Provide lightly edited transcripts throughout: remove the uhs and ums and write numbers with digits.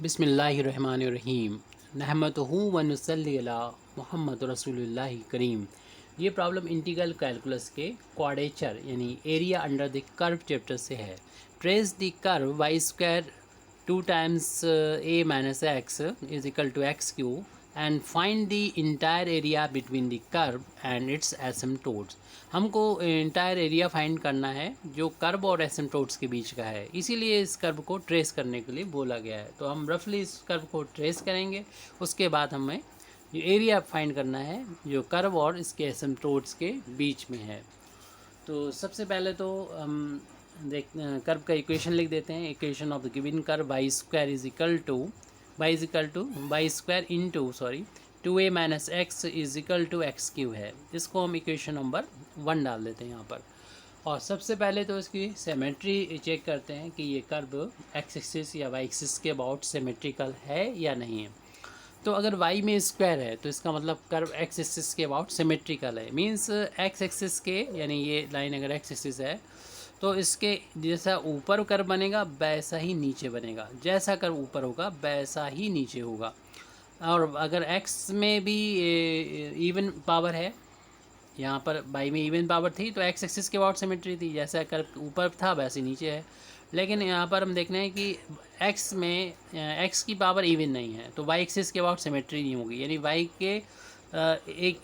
बिस्मिल्लाहिर्रहमानिर्रहीम नहमदुहु व नुसल्ली अला मुहम्मद रसूलुल्लाहि करीम। ये प्रॉब्लम इंटीग्रल कैलकुलस के क्वाड्रेचर यानी area under the curve chapter से है। Trace the curve Y square 2 times a minus x is equal to x cube and find the entire area between the curve and its asymptotes. हमको entire area find करना है जो curve और asymptotes के बीच का है, इसीलिए इस कर्व को ट्रेस करने के लिए बोला गया है। तो हम रफली इस कर्व को ट्रेस करेंगे, उसके बाद हमें जो एरिया फाइंड करना है जो कर्व और इसके एसिम्प्टोट्स के बीच में है। तो सबसे पहले तो हम कर्व का इक्वेशन लिख देते हैं। Equation of the given curve Y square is equal to y square into 2a minus x is equal to x q है। इसको हम इक्वेशन नंबर 1 डाल देते हैं यहाँ पर। और सबसे पहले तो इसकी सिमेट्री चेक करते हैं कि ये कर्व एक्स एक्सिस या वाई एक्सिस के अबाउट सिमेट्रिकल है या नहीं है। तो अगर y में स्क्वायर है तो इसका मतलब कर्व एक्स एक्सिस के अबाउट सिमेट्रिकल है। मींस एक्स एक्सिस के यानी ये लाइन अगर एक्स एक्सिस है तो इसके जैसा ऊपर कर्व बनेगा वैसा ही नीचे बनेगा, जैसा कर्व ऊपर होगा वैसा ही नीचे होगा। और अगर x में भी इवन पावर है, यहाँ पर y में इवन पावर थी तो x एक्सिस के अबाउट सिमेट्री थी, जैसा कर्व ऊपर था वैसे नीचे है। लेकिन यहाँ पर हम देखना है कि x में x की पावर इवन नहीं है तो y एक्सिस के अबाउट सिमेट्री नहीं होगी, यानी y के एक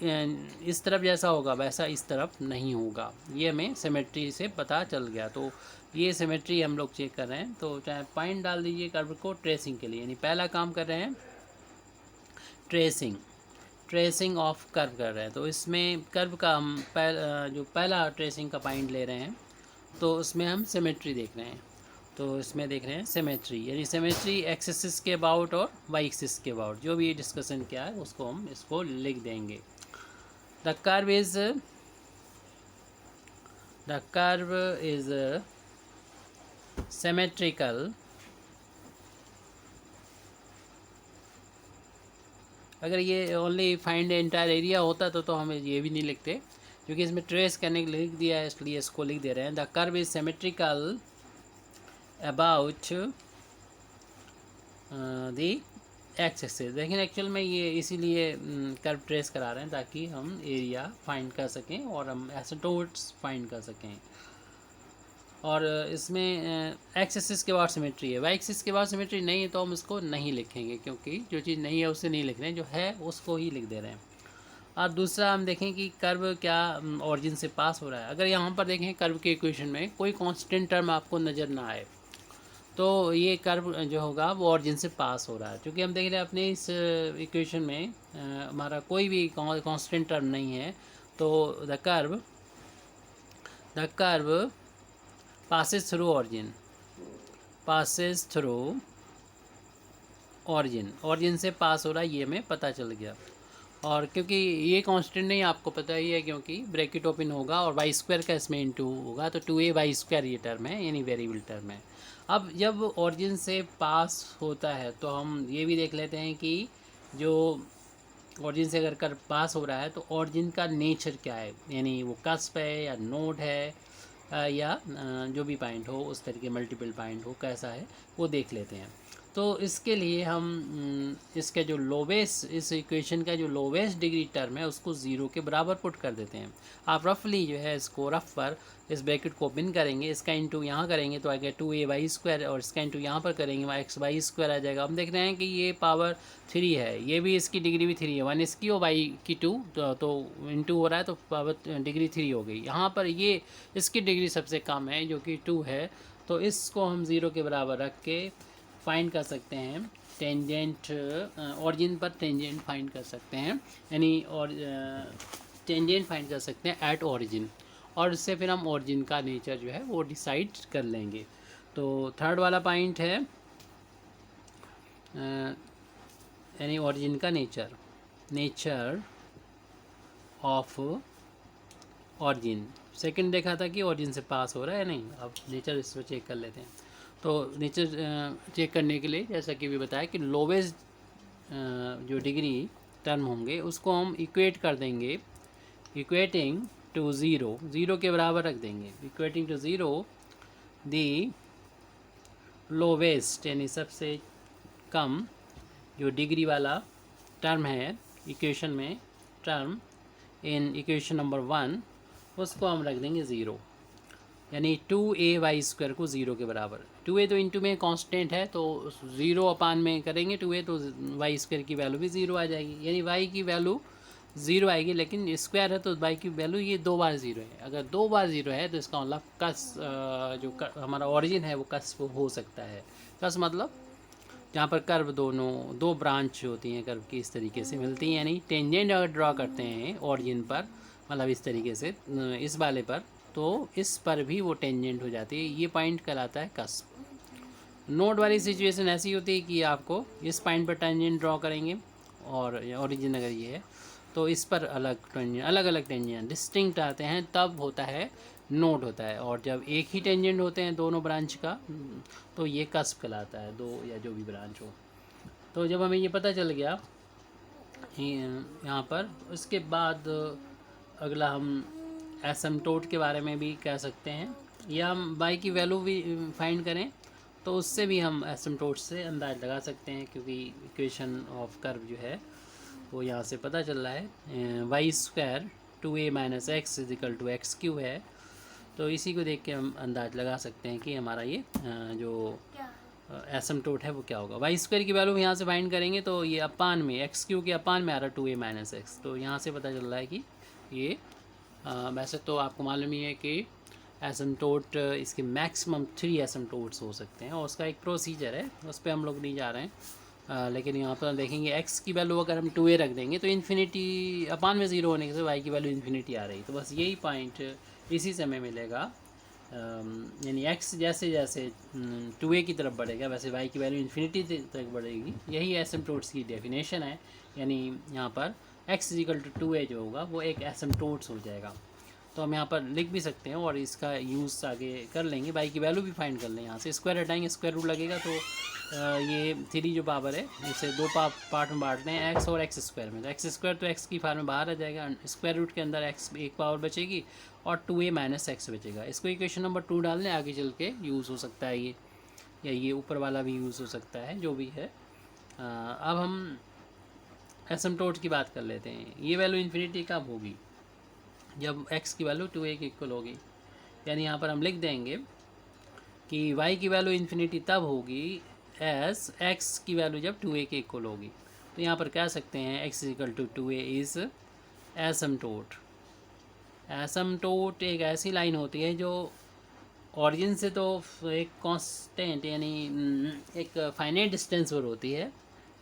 इस तरफ जैसा होगा वैसा इस तरफ नहीं होगा। ये हमें सिमेट्री से पता चल गया। तो ये सिमेट्री हम लोग चेक कर रहे हैं। तो चाहे पॉइंट डाल दीजिए कर्व को ट्रेसिंग के लिए, यानी पहला काम कर रहे हैं ट्रेसिंग ऑफ कर्व कर रहे हैं। तो इसमें कर्व का हम जो पहला ट्रेसिंग का पॉइंट ले रहे हैं तो उसमें हम सिमेट्री देख रहे हैं। तो इसमें देख रहे हैं सिमेट्री, यानी सिमेट्री एक्स एक्सिस के अबाउट और वाई एक्सिस के अबाउट जो भी डिस्कशन किया है उसको हम इसको लिख देंगे। The curve is symmetrical. अगर ये ओनली फाइंड एंटायर एरिया होता तो हम ये भी नहीं लिखते, क्योंकि इसमें ट्रेस करने के लिए लिख दिया है इसलिए इसको लिख दे रहे हैं। The curve is symmetrical about the x axis. लेकिन एक्चुअल में ये इसीलिए कर्व ट्रेस करा रहे हैं ताकि हम एरिया फाइंड कर सकें और हम एसिम्प्टोट्स फाइंड कर सकें। और इसमें एक्स एक्सिस के बाद सिमेट्री है, वाई एक्सिस के बाद सिमेट्री नहीं है तो हम इसको नहीं लिखेंगे, क्योंकि जो चीज़ नहीं है उसे नहीं लिख रहे हैं, जो है उसको ही लिख दे रहे हैं। अब दूसरा हम देखें कि कर्व क्या ऑरिजिन से पास हो रहा है। अगर यहाँ पर देखें कर्व के इक्वेशन में कोई कांस्टेंट टर्म आपको नज़र ना आए तो ये कर्व जो होगा वो ऑरिजिन से पास हो रहा है। क्योंकि हम देख रहे हैं अपने इस इक्वेशन में हमारा कोई भी कांस्टेंट टर्म नहीं है, तो the curve passes through origin से पास हो रहा है, ये हमें पता चल गया। और क्योंकि ये कांस्टेंट नहीं आपको पता ही है, क्योंकि ब्रैकेट ओपन होगा और वाई स्क्वायर का इसमें इंटू होगा तो 2a वाई स्क्वायर ये टर्म है, यानी वेरिएबल टर्म है। अब जब ऑरिजिन से पास होता है तो हम ये भी देख लेते हैं कि जो ऑरिजिन से अगर कर पास हो रहा है तो ऑरिजिन का नेचर क्या है, यानी वो कस्प है या नोड है या जो भी पॉइंट हो उस तरीके मल्टीपल पॉइंट हो, कैसा है वो देख लेते हैं। तो इसके लिए हम इसके जो लोवेस्ट इस इक्वेशन का जो लोवेस्ट डिग्री टर्म है उसको ज़ीरो के बराबर पुट कर देते हैं। आप रफली जो है इसको रफ पर इस ब्रैकेट को ओपन करेंगे, इसका इंटू यहाँ करेंगे तो आएगा 2a वाई स्क्वायर और इसका इंटू यहाँ पर करेंगे एक्स वाई स्क्वायर आ जाएगा। हम देख रहे हैं कि ये पावर 3 है, ये भी इसकी डिग्री भी 3 है, 1 इसकी और वाई की 2 तो इंटू हो रहा है तो पावर डिग्री 3 हो गई। यहाँ पर ये इसकी डिग्री सबसे कम है जो कि 2 है, तो इसको हम ज़ीरो के बराबर रख के फाइंड कर सकते हैं टेंजेंट ऑरिजिन पर टेंजेंट फाइंड कर सकते हैं, यानी और टेंजेंट फाइंड कर सकते हैं एट ऑरिजिन, और इससे फिर हम ऑरिजिन का नेचर जो है वो डिसाइड कर लेंगे। तो थर्ड वाला पॉइंट है यानी ऑरिजिन का नेचर ऑफ ऑरिजिन। सेकंड देखा था कि ऑरिजिन से पास हो रहा है नहीं, अब नेचर इसको चेक कर लेते हैं। तो नेचर चेक करने के लिए जैसा कि भी बताया कि लोवेस्ट जो डिग्री टर्म होंगे उसको हम इक्वेट कर देंगे, इक्वेटिंग टू ज़ीरो के बराबर रख देंगे, equating to zero the lowest यानी सबसे कम जो डिग्री वाला टर्म है इक्वेशन में, टर्म इन इक्वेशन नंबर 1, उसको हम रख देंगे 0, यानी 2a/² को 0 के बराबर। 2a तो इंटू में कांस्टेंट है, तो 0 अपान में करेंगे 2a तो y² की वैल्यू भी 0 आ जाएगी, यानी y की वैल्यू 0 आएगी, लेकिन स्क्वायर है तो y की वैल्यू ये 2 बार 0 है। अगर 2 बार 0 है तो इसका मतलब हमारा ऑरिजिन है वो कस्प हो सकता है। कस्प मतलब जहाँ पर कर्व दो ब्रांच होती हैं कर्व की, इस तरीके से मिलती हैं, यानी टेंजेंट अगर ड्रॉ करते हैं ऑरिजिन पर, मतलब इस तरीके से इस वाले पर, तो इस पर भी वो टेंजेंट हो जाती है। ये पॉइंट कहलाता है कस्प। नोड वाली सिचुएशन ऐसी होती है कि आपको इस पॉइंट पर टेंजेंट ड्रॉ करेंगे, और ऑरिजिन अगर ये है तो इस पर अलग अलग टेंजेंट डिस्टिंक्ट आते हैं, तब होता है नोड होता है। और जब एक ही टेंजेंट होते हैं दोनों ब्रांच का, तो ये कस्प कहलाता है, दो या जो भी ब्रांच हो। तो जब हमें ये पता चल गया यहाँ पर, उसके बाद अगला हम एसिम्प्टोट के बारे में भी कह सकते हैं, या हम y की वैल्यू भी फाइंड करें तो उससे भी हम एसिम्प्टोट से अंदाज़ लगा सकते हैं, क्योंकि इक्वेशन ऑफ कर्व जो है वो यहाँ से पता चल रहा है y² 2a - x = x³ है। तो इसी को देख के हम अंदाज़ लगा सकते हैं कि हमारा ये जो एसिम्प्टोट है वो क्या होगा। y² की वैल्यू यहाँ से फाइंड करेंगे तो ये अपान में x³ के अपान में आ रहा है 2a - x, तो यहाँ से पता चल रहा है कि ये वैसे तो आपको मालूम ही है कि एसिम्प्टोट इसके मैक्सिमम 3 एसिम्प्टोट्स हो सकते हैं, और उसका एक प्रोसीजर है, उस पर हम लोग नहीं जा रहे हैं। लेकिन यहाँ पर देखेंगे x की वैल्यू अगर हम 2a रख देंगे तो इन्फिनिटी अपान में 0 होने से y की वैल्यू इन्फिनिटी आ रही, तो बस यही पॉइंट इसी से हमें मिलेगा। यानी x जैसे जैसे 2a की तरफ बढ़ेगा वैसे y की वैल्यू इन्फिनिटी तक बढ़ेगी। यही एसिम्प्टोट्स की डेफिनेशन है, यानी यहाँ पर x = 2a जो होगा वो एक एसिम्प्टोट्स हो जाएगा। तो हम यहाँ पर लिख भी सकते हैं और इसका यूज़ आगे कर लेंगे, y की वैल्यू भी फाइंड कर लें। यहाँ से स्क्वायर हटाएंगे, स्क्वायर रूट लगेगा, तो ये 3 जो पावर है उसे 2 पार्ट में बांटते हैं, x और x² में। तो x² तो x की फार्म में बाहर आ जाएगा, स्क्वायर रूट के अंदर x एक पावर बचेगी और 2a - x बचेगा। इसको इक्वेशन नंबर 2 डाल दें, आगे चल के यूज़ हो सकता है ये, या ये ऊपर वाला भी यूज़ हो सकता है, जो भी है। अब हम एसिम्प्टोट की बात कर लेते हैं। ये वैल्यू इन्फिनिटी कब होगी? जब x की वैल्यू 2a के इक्वल होगी, यानी यहाँ पर हम लिख देंगे कि y की वैल्यू इन्फिनिटी तब होगी एस x की वैल्यू जब 2a के इक्वल होगी। तो यहाँ पर कह सकते हैं x = 2a is asymptote. Asymptote एक ऐसी लाइन होती है जो ऑरिजिन से तो एक कांस्टेंट यानी एक फाइनाइट डिस्टेंस पर होती है,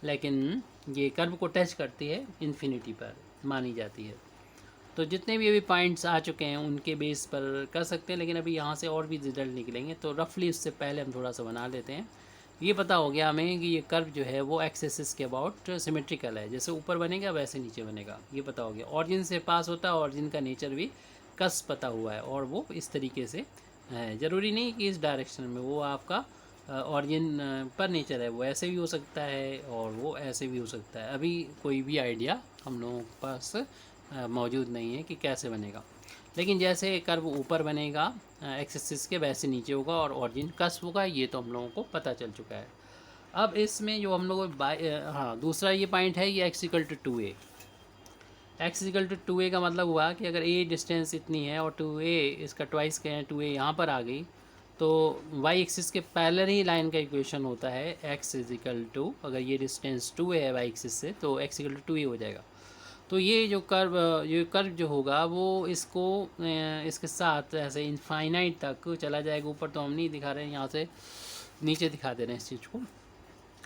लेकिन ये कर्व को टच करती है इन्फिनिटी पर मानी जाती है। तो जितने भी अभी पॉइंट्स आ चुके हैं उनके बेस पर कर सकते हैं, लेकिन अभी यहाँ से और भी रिजल्ट निकलेंगे, तो रफली उससे पहले हम थोड़ा सा बना लेते हैं। ये पता हो गया हमें कि ये कर्व जो है वो एक्स एक्सिस के अबाउट सिमेट्रिकल है, जैसे ऊपर बनेगा वैसे नीचे बनेगा, ये पता हो गया। ऑरिजिन से पास होता है, ऑरिजिन का नेचर भी कस्प पता हुआ है, और वो इस तरीके से है। ज़रूरी नहीं कि इस डायरेक्शन में, वो आपका ऑरिजिन पर नेचर है, वो ऐसे भी हो सकता है और वो ऐसे भी हो सकता है। अभी कोई भी आइडिया हम लोगों के पास मौजूद नहीं है कि कैसे बनेगा, लेकिन जैसे कर्व ऊपर बनेगा एक्स एक्सिस के वैसे नीचे होगा और ऑरिजिन कस्प होगा, ये तो हम लोगों को पता चल चुका है। अब इसमें जो हम लोग दूसरा ये पॉइंट है, ये x = 2a। x = 2a का मतलब हुआ कि अगर a डिस्टेंस इतनी है और 2a इसका ट्वाइस कहें, 2a यहाँ पर आ गई, तो y एक्सिस के पैरेलल ही लाइन का इक्वेशन होता है x = अगर ये डिस्टेंस 2a है y एक्सिस से, तो x = 2a हो जाएगा। तो ये कर्व जो होगा वो इसके साथ ऐसे इनफाइनाइट तक चला जाएगा। ऊपर तो हम नहीं दिखा रहे हैं, यहाँ से नीचे दिखा दे रहे हैं इस चीज़ को,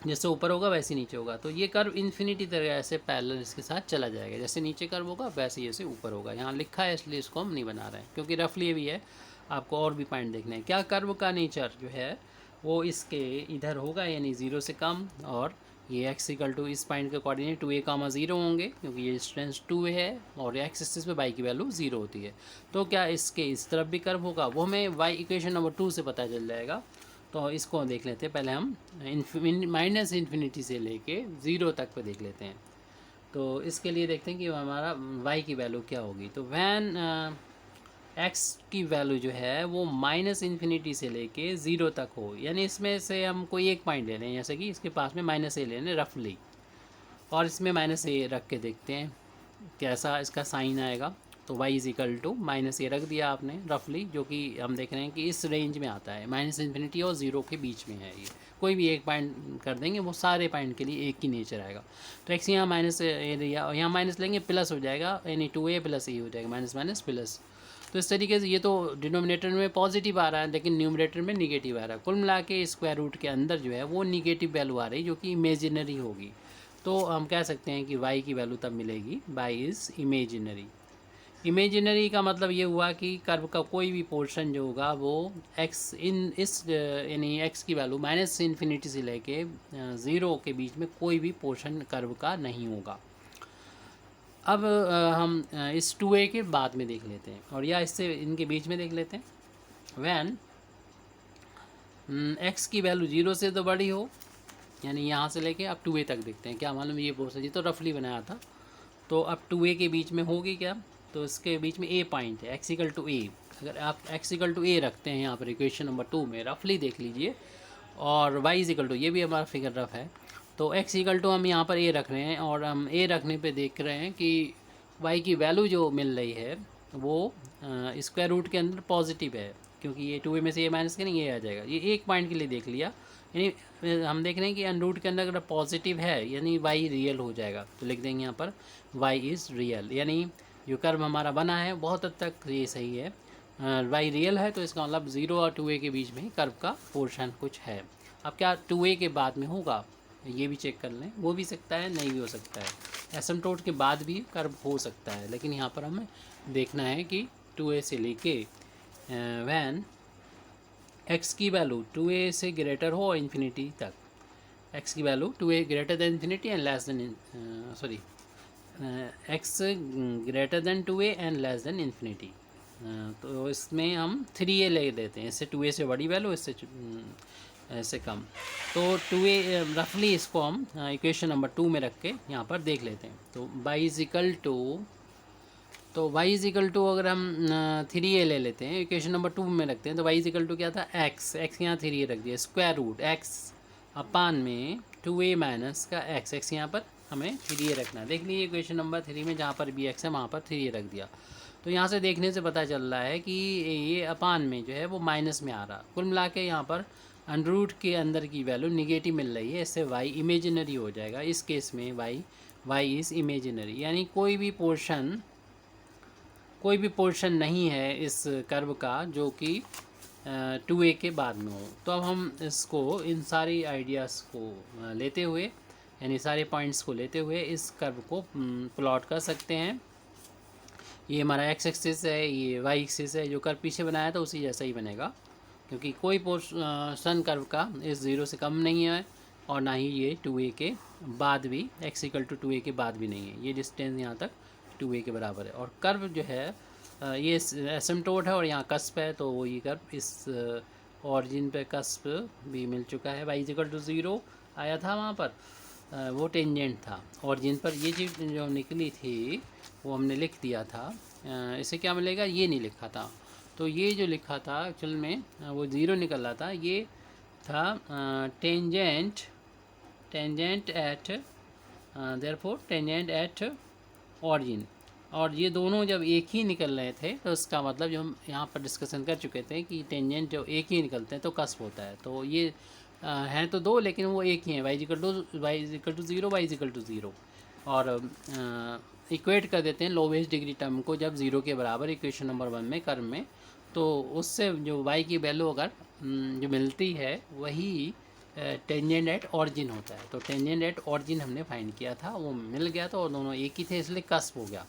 जैसे ऊपर होगा वैसे नीचे होगा। तो ये कर्व इन्फिनिटी तरह ऐसे पैरेलल इसके साथ चला जाएगा, जैसे नीचे कर्व होगा वैसे ही ऐसे ऊपर होगा। यहाँ लिखा है इसलिए इसको हम नहीं बना रहे हैं, क्योंकि रफली ये भी है, आपको और भी पॉइंट देखने हैं। क्या कर्व का नेचर जो है वो इसके इधर होगा, यानी 0 से कम, और ये x = इस पॉइंट के कोऑर्डिनेट 2a, 0 होंगे, क्योंकि ये डिस्टेंस 2a है और एक्स एक्सिस पे y की वैल्यू 0 होती है। तो क्या इसके इस तरफ भी कर्व होगा, वो हमें y इक्वेशन नंबर 2 से पता चल जाएगा। तो इसको देख लेते हैं, पहले हम -इन्फिनिटी से लेके 0 तक पे देख लेते हैं। तो इसके लिए देखते हैं कि हमारा y की वैल्यू क्या होगी। तो वैन एक्स की वैल्यू जो है वो माइनस इन्फिनिटी से लेके ज़ीरो तक हो, यानी इसमें से हम कोई एक पॉइंट ले लें, जैसे कि इसके पास में माइनस ए ले लें रफली, और इसमें माइनस ए रख के देखते हैं कैसा इसका साइन आएगा। तो y is equal to minus A रख दिया आपने रफली, जो कि हम देख रहे हैं कि इस रेंज में आता है, माइनस इन्फिनिटी और ज़ीरो के बीच में है। ये कोई भी एक पॉइंट कर देंगे वो सारे पॉइंट के लिए एक ही नेचर आएगा। तो एक्स यहाँ माइनस ए लिया, यहाँ माइनस लेंगे प्लस हो जाएगा, यानी 2a प्लस ए हो जाएगा, माइनस माइनस प्लस। तो इस तरीके से ये तो डिनोमिनेटर में पॉजिटिव आ रहा है लेकिन न्यूमरेटर में निगेटिव आ रहा है। कुल मिला के स्क्वायर रूट के अंदर जो है वो निगेटिव वैल्यू आ रही है, जो कि इमेजिनरी होगी। तो हम कह सकते हैं कि y की वैल्यू तब मिलेगी y इज़ इमेजिनरी। इमेजिनरी का मतलब ये हुआ कि कर्व का कोई भी पोर्शन जो होगा वो x इन इस यानी x की वैल्यू माइनस इन्फिनिटी से लेके ज़ीरो के बीच में कोई भी पोर्शन कर्व का नहीं होगा। अब हम इस 2a के बाद में देख लेते हैं, और या इससे इनके बीच में देख लेते हैं। वैन x की वैल्यू 0 से तो बड़ी हो, यानी यहाँ से लेके अब 2a तक देखते हैं, क्या मालूम ये पोर्शन, ये तो रफली बनाया था। तो अब 2a के बीच में होगी क्या, तो इसके बीच में a पॉइंट है, x इक्वल टू a। अगर आप x इक्वल टू a रखते हैं यहाँ पर इक्वेशन नंबर 2 में, रफली देख लीजिए, और y इक्वल टू, ये भी हमारा फिगर रफ है, तो x इक्वल टू हम यहाँ पर a रख रहे हैं, और हम a रखने पे देख रहे हैं कि y की वैल्यू जो मिल रही है वो स्क्वायर रूट के अंदर पॉजिटिव है, क्योंकि ये 2a में से a माइनस करेंगे ये आ जाएगा। ये एक पॉइंट के लिए देख लिया, यानी हम देख रहे हैं कि अंडर रूट के अंदर अगर पॉजिटिव है यानी y रियल हो जाएगा, तो लिख देंगे यहाँ पर y इज़ रियल, यानी जो कर्व हमारा बना है बहुत हद तक ये सही है। y रियल है तो इसका मतलब 0 और 2a के बीच में कर्व का पोर्शन कुछ है। अब क्या 2a के बाद में होगा, ये भी चेक कर लें, वो भी सकता है नहीं भी हो सकता है। एसिम्प्टोट के बाद भी कर्व हो सकता है, लेकिन यहाँ पर हमें देखना है कि 2a से लेके वैन x की वैल्यू 2a से ग्रेटर हो इन्फिनिटी तक, x की value 2a greater than infinity and less than x greater than 2a and less than infinity. तो इसमें हम 3a ले लेते हैं, इससे 2a से बड़ी वैल्यू, इससे कम। तो 2a रफली इसको हम इक्वेशन नंबर 2 में रख के यहाँ पर देख लेते हैं। तो y इज़ इक्वल टू, तो y इज़ इक्वल टू अगर हम 3a ले लेते हैं इक्वेशन नंबर 2 में रखते हैं, तो y इज़ इक्वल टू क्या था, x यहाँ 3a रख दिया, स्क्वायर रूट x अपान में 2a माइनस का x यहाँ पर हमें 3a रखना है। देख लीजिए इक्वेशन नंबर 3 में जहाँ पर भी x है वहाँ पर 3a रख दिया। तो यहाँ से देखने से पता चल रहा है कि ये अपान में जो है वो माइनस में आ रहा। कुल मिला के यहाँ पर अंडर रूट के अंदर की वैल्यू निगेटिव मिल रही है, इससे y इमेजिनरी हो जाएगा। इस केस में y इज़ इमेजिनरी, यानी कोई भी पोर्शन नहीं है इस कर्व का जो कि 2a के बाद में हो। तो अब हम इसको इन सारी आइडियाज़ को लेते हुए, यानी सारे पॉइंट्स को लेते हुए इस कर्व को प्लॉट कर सकते हैं। ये हमारा x एक्सिस है, ये y एक्सिस है, जो कर्व पीछे बनाया था उसी जैसा ही बनेगा, क्योंकि कोई पोर्शन कर्व का इस 0 से कम नहीं है, और ना ही ये 2a के बाद भी, x इक्वल टू 2a के बाद भी नहीं है। ये डिस्टेंस यहाँ तक 2a के बराबर है, और कर्व जो है ये एसिम्प्टोट है और यहाँ कस्प है, तो वो ये कर्व इस ऑरिजिन पे कस्प भी मिल चुका है। y इक्वल टू 0 आया था वहाँ पर, वो टेंजेंट था ऑरिजिन पर। ये चीज़ जो निकली थी वो हमने लिख दिया था, इसे क्या मिलेगा ये नहीं लिखा था। तो ये जो लिखा था एक्चुअल में वो 0 निकल रहा था, ये था tangent at therefore tangent at origin, और ये दोनों जब एक ही निकल रहे थे तो इसका मतलब जो हम यहाँ पर डिस्कशन कर चुके थे कि टेंजेंट जो एक ही निकलते हैं तो कस्प होता है। तो ये हैं तो दो लेकिन वो एक ही हैं, y equal to 0, y equal to 0, और इक्वेट कर देते हैं लोवेस्ट डिग्री टर्म को जब 0 के बराबर इक्वेशन नंबर 1 में कर्व में। तो उससे जो y की वैल्यू अगर जो मिलती है वही टेंजेंट एट ऑरिजिन होता है। तो टेंजेंट एट ऑरिजिन हमने फाइंड किया था, वो मिल गया था, और दोनों एक ही थे इसलिए कस्प हो गया।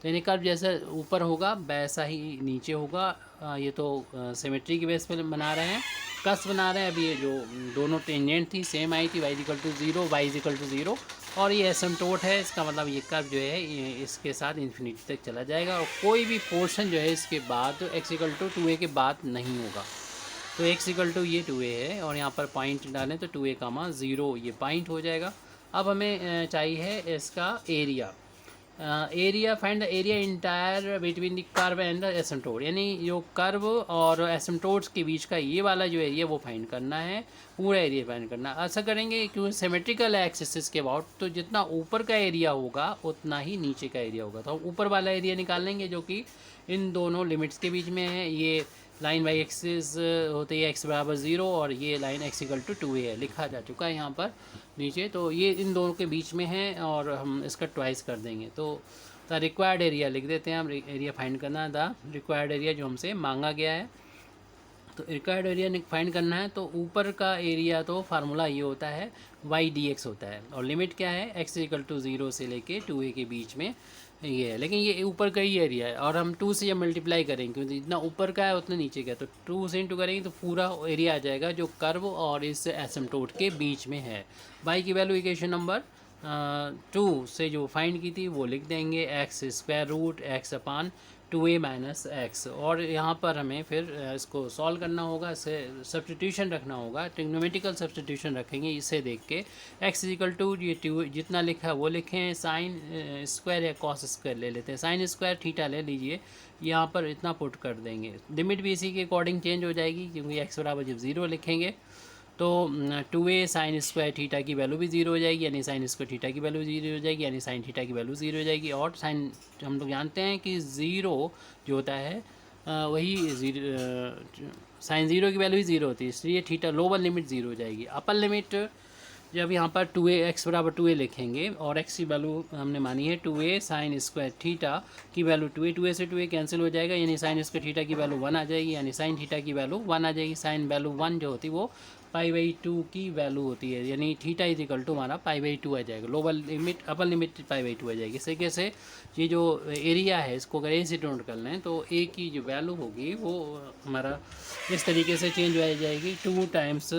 तो यानी कर्व जैसे ऊपर होगा वैसा ही नीचे होगा। ये तो सिमेट्री की बेस पर बना रहे हैं, कस्प बना रहे हैं। अभी ये जो दोनों टेंजेंट थी सेम आई थी, y equal to 0, y equal to 0, और ये एसिम्प्टोट है, इसका मतलब ये कर्व जो है ये इसके साथ इन्फिनिटी तक चला जाएगा, और कोई भी पोर्शन जो है इसके बाद x इक्वल टू 2a के बाद नहीं होगा। तो x इक्वल टू ये 2a है, और यहाँ पर पॉइंट डालें तो 2a कामा 0 ये पॉइंट हो जाएगा। अब हमें चाहिए है इसका area. Area, find the area entire between the curve and the asymptote, यानी जो कर्व और एसिम्प्टोट्स के बीच का ये वाला जो एरिया वो फाइंड करना है, पूरा एरिया फाइंड करना। ऐसा करेंगे क्योंकि सिमेट्रिकल एक्सिस के अबाउट, तो जितना ऊपर का एरिया होगा उतना ही नीचे का एरिया होगा। तो हम ऊपर वाला एरिया निकाल लेंगे जो कि इन दोनों लिमिट्स के बीच में है। ये लाइन बाई एक्सिस होती है x बराबर 0 और ये line x equal to 2a है, लिखा जा चुका है यहाँ पर नीचे। तो ये इन दोनों के बीच में है और हम इसका ट्वाइस कर देंगे। तो द रिक्वायर्ड एरिया लिख देते हैं हम, एरिया फाइंड करना है, द रिक्वायर्ड एरिया जो हमसे मांगा गया है। तो रिक्वायर्ड एरिया फाइंड करना है, तो ऊपर का एरिया तो फार्मूला ये होता है y/dx होता है, और लिमिट क्या है x इक्वल टू 0 से लेके 2a के बीच में ये है। लेकिन ये ऊपर का ही एरिया है और हम 2 से जब मल्टीप्लाई करेंगे, क्योंकि जितना ऊपर का है उतना नीचे का है, तो 2 से इंटू करेंगे तो पूरा एरिया आ जाएगा जो कर्व और इस एसिम्प्टोट के बीच में है। y की वैल्यू इक्वेशन नंबर 2 से जो फाइंड की थी वो लिख देंगे, x स्क्वायर रूट x अपान 2a माइनस एक्स। और यहाँ पर हमें फिर इसको सॉल्व करना होगा, इसे सब्स्टिट्यूशन रखना होगा, ट्रिग्नोमेट्रिकल सब्स्टिट्यूशन रखेंगे इसे देख के। x इक्वल टू ये 2 जितना लिखा है वो लिखें, साइन स्क्वायर या कॉस स्क्वायर ले लेते हैं, साइन स्क्वायर थीटा ले लीजिए, यहाँ पर इतना पुट कर देंगे। लिमिट भी इसी के अकॉर्डिंग चेंज हो जाएगी, क्योंकि x बराबर जब 0 लिखेंगे तो 2a साइन स्क्वायर थीटा की वैल्यू भी 0 हो जाएगी, यानी साइन स्क्वायर थीटा की वैल्यू 0 हो जाएगी, यानी साइन थीटा की वैल्यू 0 हो जाएगी। और साइन हम लोग जानते हैं कि 0 जो होता है वही साइन 0 की वैल्यू ही 0 होती है, इसलिए थीटा लोअर लिमिट 0 हो जाएगी। अपर लिमिट जब यहाँ पर 2a x बराबर 2a लिखेंगे और x की वैल्यू हमने मानी है 2a साइन स्क्वायर थीटा की वैल्यू 2a से 2a कैंसिल हो जाएगा, यानी साइन स्क्वायर थीटा की वैल्यू 1 आ जाएगी, यानी साइन थीटा की वैल्यू 1 आ जाएगी। साइन वैल्यू 1 जो होती है वो π/2 की वैल्यू होती है, यानी थीटा इज इक्वल टू हमारा π/2 आ जाएगा। लोअर लिमिट अपर लिमिट π/2 आ जाएगी। इस तरीके से ये जो एरिया है इसको अगर ए से नोट कर लें तो ए की जो वैल्यू होगी वो हमारा इस तरीके से चेंज हो जाएगी, 2 टाइम्स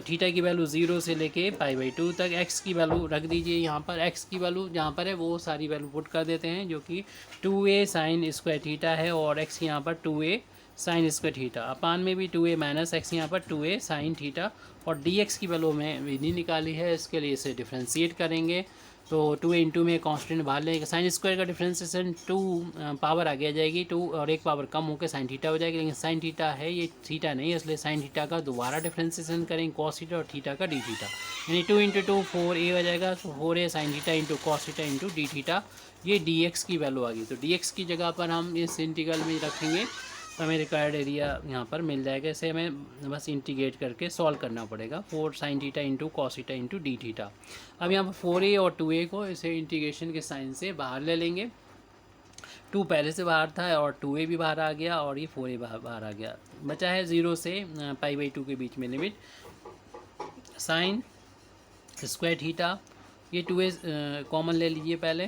थीटा की वैल्यू 0 से लेके π/2 तक। x की वैल्यू रख दीजिए यहाँ पर, x की वैल्यू जहाँ पर है वो सारी वैल्यू पुट कर देते हैं, जो कि 2a साइन स्क्वायर थीटा है और x यहाँ पर 2a साइन स्क्वायर थीटा, अपान में भी 2a माइनस एक्स यहाँ पर 2a साइन थीटा, और dx की वैल्यू में विधि निकाली है, इसके लिए इसे डिफ्रेंशिएट करेंगे। तो 2a इंटू में कॉन्स्टेंट बाहर लेंगे, साइन स्क्वायर का डिफ्रेंसिएशन 2 पावर आगे आ जाएगी, 2 और 1 पावर कम होकर साइन थीटा हो जाएगी, लेकिन साइन थीटा है ये थीटा नहीं है, इसलिए साइन थीटा का दोबारा डिफ्रेंसिएशन करेंगे, कॉस थीटा और थीटा का डी थीटा, यानी 2 इंटू 2 4a हो जाएगा, तो 4a sine theta into cos theta into D theta, ये dx की वैल्यू आ गई। तो dx की जगह पर हम इस इंटीग्रल में रखेंगे तो हमें रिक्वायर्ड एरिया यहाँ पर मिल जाएगा। इसे हमें बस इंटीग्रेट करके सॉल्व करना पड़ेगा, 4 sine theta into cos theta into D theta. अब यहाँ पर 4a और 2a को इसे इंटीग्रेशन के साइन से बाहर ले लेंगे, 2 पहले से बाहर था और 2a भी बाहर आ गया और ये 4a बाहर आ गया, बचा है 0 से π/2 के बीच में लिमिट साइन स्क्वायर थीटा, ये 2a कॉमन ले लीजिए पहले,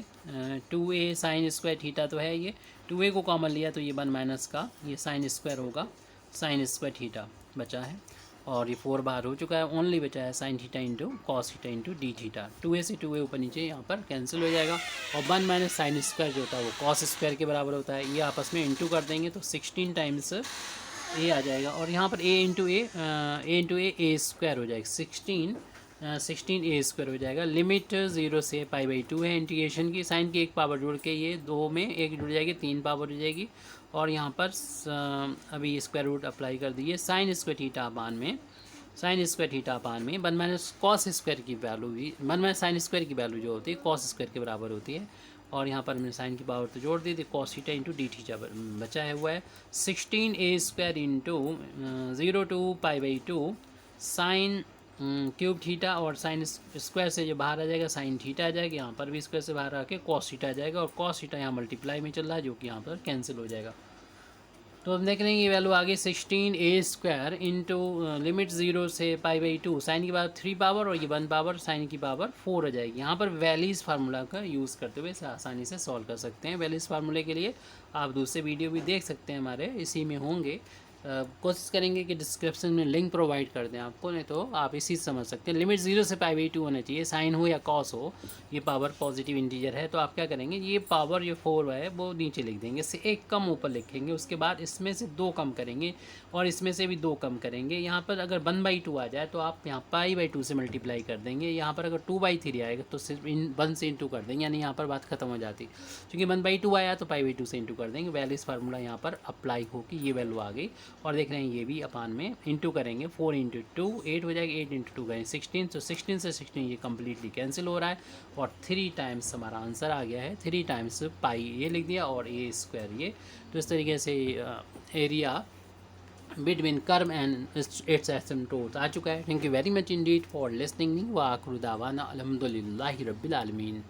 2a साइन स्क्वायर थीटा तो है, ये 2a को कॉमन लिया तो ये 1 माइनस का ये साइन स्क्वायर होगा, साइन स्क्वायर थीटा बचा है, और ये 4 बाहर हो चुका है, ओनली बचा है sine theta into cos theta into D theta. 2a से 2a ऊपर नीचे यहाँ पर कैंसिल हो जाएगा, और 1 माइनस साइन स्क्वायर जो होता है वो कॉस स्क्वायर के बराबर होता है, ये आपस में इंटू कर देंगे तो 16 टाइम्स a आ जाएगा, और यहाँ पर a इंटू a स्क्वायर हो जाएगा, 16a स्क्वायर हो जाएगा। लिमिट 0 से π/2 है इंटीग्रेशन की, साइन की एक पावर जोड़ के ये 2 में एक जुड़ जाएगी, 3 पावर हो जाएगी, और यहाँ पर अभी स्क्वायर रूट अप्लाई कर दीजिए, साइन स्क्वायर थीटा अपान में 1 माइनस कॉस स्क्वायर की वैल्यू भी 1 माइनस साइन स्क्वायर की वैल्यू जो होती है कॉस स्क्वायर के बराबर होती है, और यहाँ पर हमने साइन की पावर तो जोड़ दी थी, cos theta into D theta बचा है हुआ है 16a square into 0 to π/2 sine cube theta, और साइन स्क्वायर से जो बाहर आ जाएगा साइन थीटा आ जाएगा, यहाँ पर भी स्क्वायर से बाहर आके कॉस थीटा आ जाएगा, और कॉस थीटा यहाँ मल्टीप्लाई में चल रहा है जो कि यहाँ पर कैंसिल हो जाएगा। तो हम देख लेंगे ये वैल्यू आ गई 16a स्क्वायर इंटू लिमिट 0 से π/2 साइन की पावर 3 पावर और ये 1 पावर साइन की पावर 4 हो जाएगी। यहाँ पर वैलीज़ फार्मूला का यूज़ करते हुए इसे आसानी से सॉल्व कर सकते हैं। वैलीज़ फार्मूले के लिए आप दूसरे वीडियो भी देख सकते हैं, हमारे इसी में होंगे कोशिश करेंगे कि डिस्क्रिप्शन में लिंक प्रोवाइड कर दें आपको, नहीं तो आप इसी से समझ सकते हैं। लिमिट 0 से पाई/2 होना चाहिए, साइन हो या कॉस हो, ये पावर पॉजिटिव इंटीजर है। तो आप क्या करेंगे, ये पावर जो 4 है वो नीचे लिख देंगे, इससे एक कम ऊपर लिखेंगे, उसके बाद इसमें से 2 कम करेंगे और इसमें से भी 2 कम करेंगे। यहाँ पर अगर 1/2 आ जाए तो आप यहाँ पाई/2 से मल्टीप्लाई कर देंगे। यहाँ पर अगर 2/3 आएगा तो सिर्फ 1 से इंटू कर देंगे, यानी यहाँ पर बात खत्म हो जाती। क्योंकि 1/2 आया तो पाई/2 से इंटू कर देंगे, वैल्यू इस फार्मूला यहाँ पर अप्लाई होगी, ये वैल्यू आ गई। और देख रहे हैं ये भी अपान में इंटू करेंगे, 4 × 2 8 हो जाएगा, 8 × 2 करें 16, तो 16 से 16 ये कम्प्लीटली कैंसिल हो रहा है और 3 टाइम्स हमारा आंसर आ गया है। 3 टाइम्स पाई ये लिख दिया और a² ये। तो इस तरीके से area between curve and its asymptote आ चुका है। Thank you very much indeed for listening me. व आखिर दावाना अल्हम्दुलिल्लाहि रब्बिल आलमीन।